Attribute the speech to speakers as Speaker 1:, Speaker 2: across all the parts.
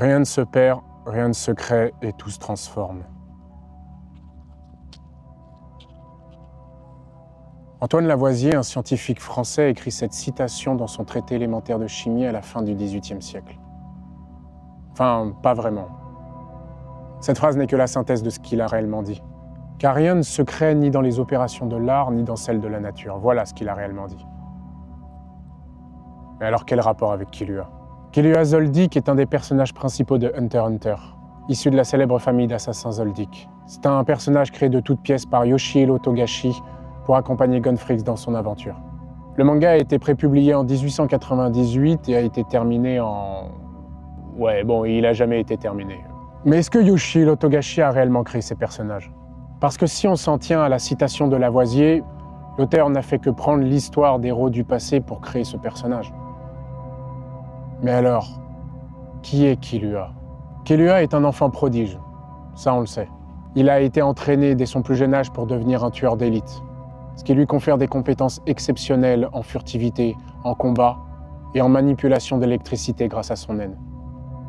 Speaker 1: Rien ne se perd, rien ne se crée et tout se transforme. Antoine Lavoisier, un scientifique français, écrit cette citation dans son traité élémentaire de chimie à la fin du XVIIIe siècle. Enfin, pas vraiment. Cette phrase n'est que la synthèse de ce qu'il a réellement dit. Car rien ne se crée ni dans les opérations de l'art, ni dans celles de la nature. Voilà ce qu'il a réellement dit. Mais alors quel rapport avec Killua? Killua Zoldyck est un des personnages principaux de Hunter x Hunter, issu de la célèbre famille d'assassins Zoldyck. C'est un personnage créé de toutes pièces par Yoshihiro Togashi pour accompagner Gunfrix dans son aventure. Le manga a été prépublié en 1898 et a été terminé en... Ouais, bon, il a jamais été terminé. Mais est-ce que Yoshihiro Togashi a réellement créé ces personnages? Parce que si on s'en tient à la citation de Lavoisier, l'auteur n'a fait que prendre l'histoire d'héros du passé pour créer ce personnage. Mais alors, qui est Killua? Killua est un enfant prodige, ça on le sait. Il a été entraîné dès son plus jeune âge pour devenir un tueur d'élite, ce qui lui confère des compétences exceptionnelles en furtivité, en combat et en manipulation d'électricité grâce à son naine.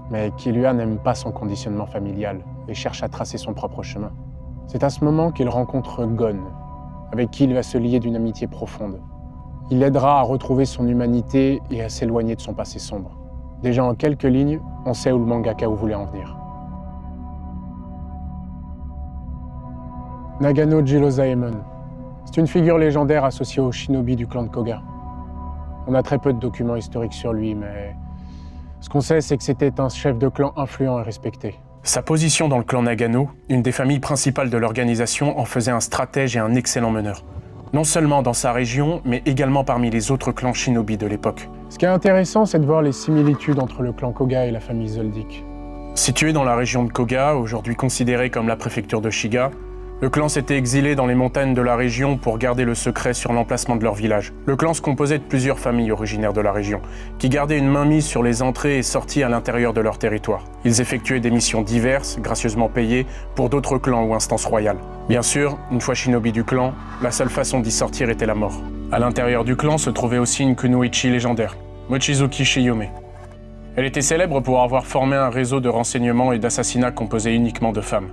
Speaker 1: Mais Killua n'aime pas son conditionnement familial et cherche à tracer son propre chemin. C'est à ce moment qu'il rencontre Gon, avec qui il va se lier d'une amitié profonde. Il l'aidera à retrouver son humanité et à s'éloigner de son passé sombre. Déjà en quelques lignes, on sait où le mangaka voulait en venir. Nagano Jirozaemon. C'est une figure légendaire associée au shinobi du clan de Koga. On a très peu de documents historiques sur lui, mais ce qu'on sait, c'est que c'était un chef de clan influent et respecté.
Speaker 2: Sa position dans le clan Nagano, une des familles principales de l'organisation, en faisait un stratège et un excellent meneur. Non seulement dans sa région, mais également parmi les autres clans shinobi de l'époque.
Speaker 1: Ce qui est intéressant, c'est de voir les similitudes entre le clan Koga et la famille Zoldyck.
Speaker 2: Situé dans la région de Koga, aujourd'hui considérée comme la préfecture de Shiga, le clan s'était exilé dans les montagnes de la région pour garder le secret sur l'emplacement de leur village. Le clan se composait de plusieurs familles originaires de la région, qui gardaient une mainmise sur les entrées et sorties à l'intérieur de leur territoire. Ils effectuaient des missions diverses, gracieusement payées, pour d'autres clans ou instances royales. Bien sûr, une fois shinobi du clan, la seule façon d'y sortir était la mort. À l'intérieur du clan se trouvait aussi une kunoichi légendaire, Mochizuki Shiyome. Elle était célèbre pour avoir formé un réseau de renseignements et d'assassinats composé uniquement de femmes.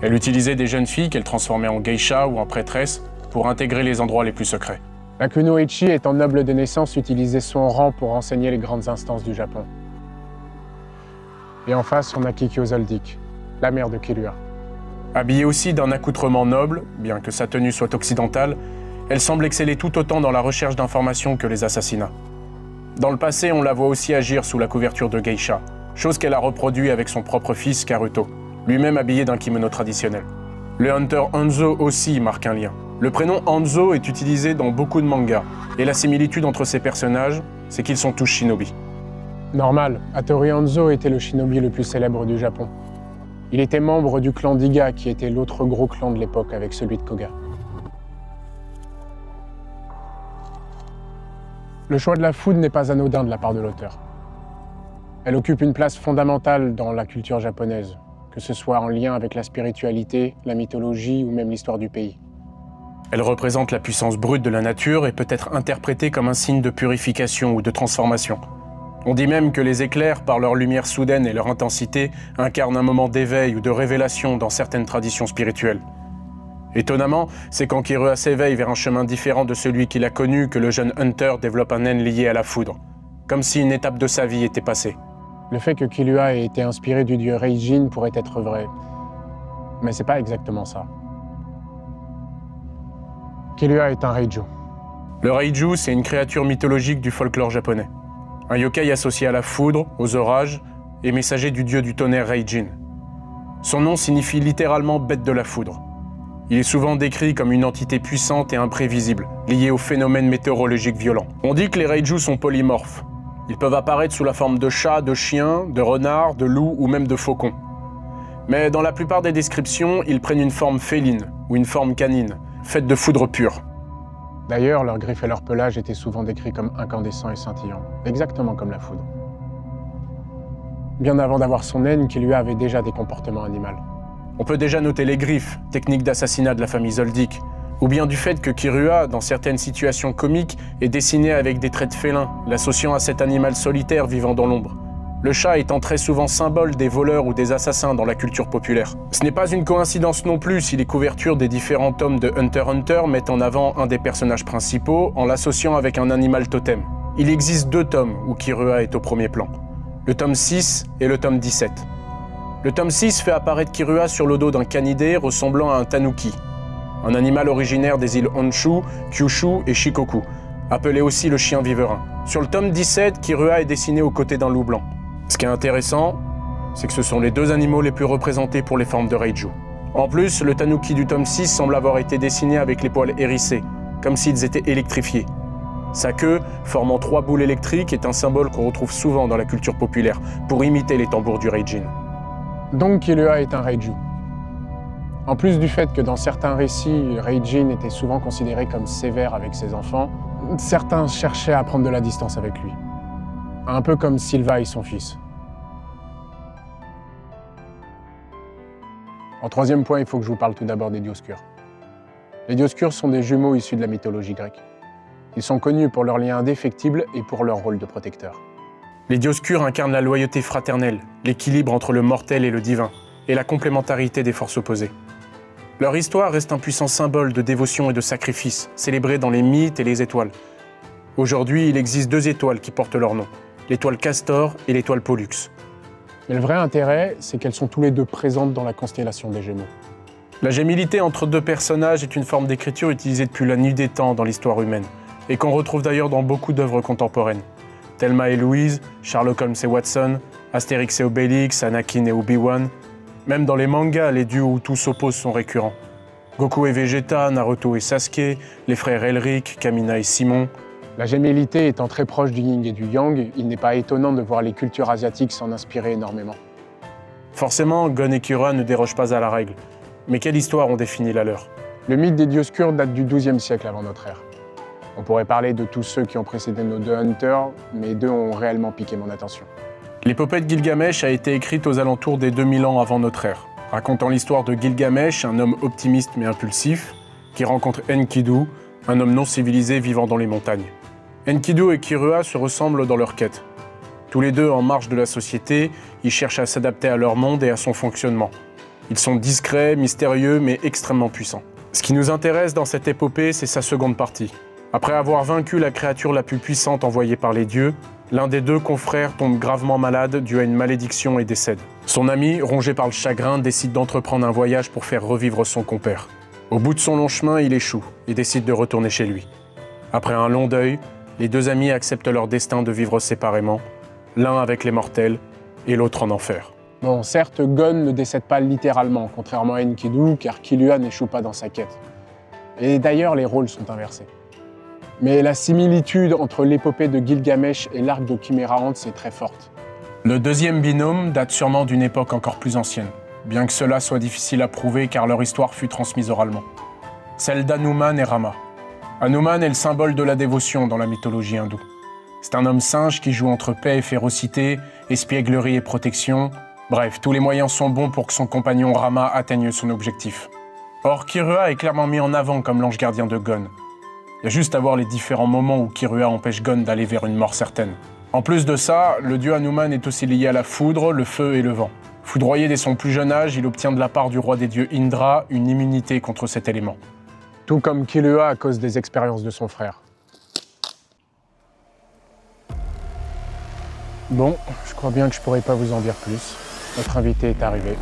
Speaker 2: Elle utilisait des jeunes filles qu'elle transformait en geisha ou en prêtresses pour intégrer les endroits les plus secrets.
Speaker 1: La kunoichi, étant noble de naissance, utilisait son rang pour renseigner les grandes instances du Japon. Et en face, on a Kikyo Zoldyck, la mère de Killua.
Speaker 2: Habillée aussi d'un accoutrement noble, bien que sa tenue soit occidentale, elle semble exceller tout autant dans la recherche d'informations que les assassinats. Dans le passé, on la voit aussi agir sous la couverture de geisha, chose qu'elle a reproduit avec son propre fils Karuto, lui-même habillé d'un kimono traditionnel. Le hunter Hanzo aussi marque un lien. Le prénom Hanzo est utilisé dans beaucoup de mangas, et la similitude entre ces personnages, c'est qu'ils sont tous shinobi.
Speaker 1: Normal, Hattori Hanzo était le shinobi le plus célèbre du Japon. Il était membre du clan d'Iga, qui était l'autre gros clan de l'époque avec celui de Koga. Le choix de la foudre n'est pas anodin de la part de l'auteur. Elle occupe une place fondamentale dans la culture japonaise, que ce soit en lien avec la spiritualité, la mythologie ou même l'histoire du pays.
Speaker 2: Elle représente la puissance brute de la nature et peut être interprétée comme un signe de purification ou de transformation. On dit même que les éclairs, par leur lumière soudaine et leur intensité, incarnent un moment d'éveil ou de révélation dans certaines traditions spirituelles. Étonnamment, c'est quand Killua s'éveille vers un chemin différent de celui qu'il a connu que le jeune Hunter développe un nen lié à la foudre, comme si une étape de sa vie était passée.
Speaker 1: Le fait que Killua ait été inspiré du dieu Reijin pourrait être vrai, mais c'est pas exactement ça. Killua est un Reiju.
Speaker 2: Le Reiju, c'est une créature mythologique du folklore japonais. Un yokai associé à la foudre, aux orages, et messager du dieu du tonnerre Reijin. Son nom signifie littéralement « bête de la foudre ». Il est souvent décrit comme une entité puissante et imprévisible, liée aux phénomènes météorologiques violents. On dit que les Reiju sont polymorphes. Ils peuvent apparaître sous la forme de chats, de chiens, de renards, de loups ou même de faucons. Mais dans la plupart des descriptions, ils prennent une forme féline ou une forme canine, faite de foudre pure.
Speaker 1: D'ailleurs, leurs griffes et leur pelage étaient souvent décrits comme incandescents et scintillants, exactement comme la foudre. Bien avant d'avoir son naine, Killua avait déjà des comportements animaux.
Speaker 2: On peut déjà noter les griffes, technique d'assassinat de la famille Zoldyck, ou bien du fait que Killua, dans certaines situations comiques, est dessiné avec des traits de félin, l'associant à cet animal solitaire vivant dans l'ombre. le chat étant très souvent symbole des voleurs ou des assassins dans la culture populaire. Ce n'est pas une coïncidence non plus si les couvertures des différents tomes de Hunter x Hunter mettent en avant un des personnages principaux en l'associant avec un animal totem. Il existe 2 tomes où Killua est au premier plan, le tome 6 et le tome 17. Le tome 6 fait apparaître Killua sur le dos d'un canidé ressemblant à un tanuki, un animal originaire des îles Honshu, Kyushu et Shikoku, appelé aussi le chien viverin. Sur le tome 17, Killua est dessiné aux côtés d'un loup blanc. Ce qui est intéressant, c'est que ce sont les 2 animaux les plus représentés pour les formes de Reiju. En plus, le tanuki du tome 6 semble avoir été dessiné avec les poils hérissés, comme s'ils étaient électrifiés. Sa queue, formant 3 boules électriques, est un symbole qu'on retrouve souvent dans la culture populaire, pour imiter les tambours du Reijin.
Speaker 1: Donc Killua est un Reiju. En plus du fait que dans certains récits, Reijin était souvent considéré comme sévère avec ses enfants, certains cherchaient à prendre de la distance avec lui. Un peu comme Sylva et son fils. En 3e point, il faut que je vous parle tout d'abord des Dioscures. Les Dioscures sont des jumeaux issus de la mythologie grecque. Ils sont connus pour leur lien indéfectible et pour leur rôle de protecteur.
Speaker 2: Les Dioscures incarnent la loyauté fraternelle, l'équilibre entre le mortel et le divin, et la complémentarité des forces opposées. Leur histoire reste un puissant symbole de dévotion et de sacrifice, célébré dans les mythes et les étoiles. Aujourd'hui, il existe 2 étoiles qui portent leur nom, l'étoile Castor et l'étoile Pollux.
Speaker 1: Mais le vrai intérêt, c'est qu'elles sont tous les 2 présentes dans la constellation des Gémeaux.
Speaker 2: La gémilité entre 2 personnages est une forme d'écriture utilisée depuis la nuit des temps dans l'histoire humaine, et qu'on retrouve d'ailleurs dans beaucoup d'œuvres contemporaines. Thelma et Louise, Sherlock Holmes et Watson, Astérix et Obélix, Anakin et Obi-Wan. Même dans les mangas, les duos où tout s'oppose sont récurrents. Goku et Vegeta, Naruto et Sasuke, les frères Elric, Kamina et Simon.
Speaker 1: La gémellité étant très proche du yin et du yang, il n'est pas étonnant de voir les cultures asiatiques s'en inspirer énormément.
Speaker 2: Forcément, Gon et Killua ne dérogent pas à la règle. Mais quelle histoire ont défini la leur?
Speaker 1: Le mythe des Dioscures date du XIIe siècle avant notre ère. On pourrait parler de tous ceux qui ont précédé nos 2 Hunters, mais 2 ont réellement piqué mon attention.
Speaker 2: L'épopée de Gilgamesh a été écrite aux alentours des 2000 ans avant notre ère, racontant l'histoire de Gilgamesh, un homme optimiste mais impulsif, qui rencontre Enkidu, un homme non civilisé vivant dans les montagnes. Enkidu et Killua se ressemblent dans leur quête. Tous les 2 en marge de la société, ils cherchent à s'adapter à leur monde et à son fonctionnement. Ils sont discrets, mystérieux, mais extrêmement puissants. Ce qui nous intéresse dans cette épopée, c'est sa seconde partie. Après avoir vaincu la créature la plus puissante envoyée par les dieux, l'un des 2 confrères tombe gravement malade dû à une malédiction et décède. Son ami, rongé par le chagrin, décide d'entreprendre un voyage pour faire revivre son compère. Au bout de son long chemin, il échoue et décide de retourner chez lui. Après un long deuil, les 2 amis acceptent leur destin de vivre séparément, l'un avec les mortels et l'autre en enfer.
Speaker 1: Bon, certes, Gon ne décède pas littéralement, contrairement à Enkidu, car Killua n'échoue pas dans sa quête. Et d'ailleurs, les rôles sont inversés. Mais la similitude entre l'épopée de Gilgamesh et l'arc de Chiméraanthe est très forte.
Speaker 2: Le 2e binôme date sûrement d'une époque encore plus ancienne, bien que cela soit difficile à prouver car leur histoire fut transmise oralement. Celle d'Hanuman et Rama. Hanuman est le symbole de la dévotion dans la mythologie hindoue. C'est un homme singe qui joue entre paix et férocité, espièglerie et protection. Bref, tous les moyens sont bons pour que son compagnon Rama atteigne son objectif. Or, Killua est clairement mis en avant comme l'ange gardien de Gon. Il y a juste à voir les différents moments où Killua empêche Gon d'aller vers une mort certaine. En plus de ça, le dieu Hanuman est aussi lié à la foudre, le feu et le vent. Foudroyé dès son plus jeune âge, il obtient de la part du roi des dieux Indra une immunité contre cet élément.
Speaker 1: Tout comme Killua à cause des expériences de son frère. Bon, je crois bien que je pourrais pas vous en dire plus. Notre invité est arrivé.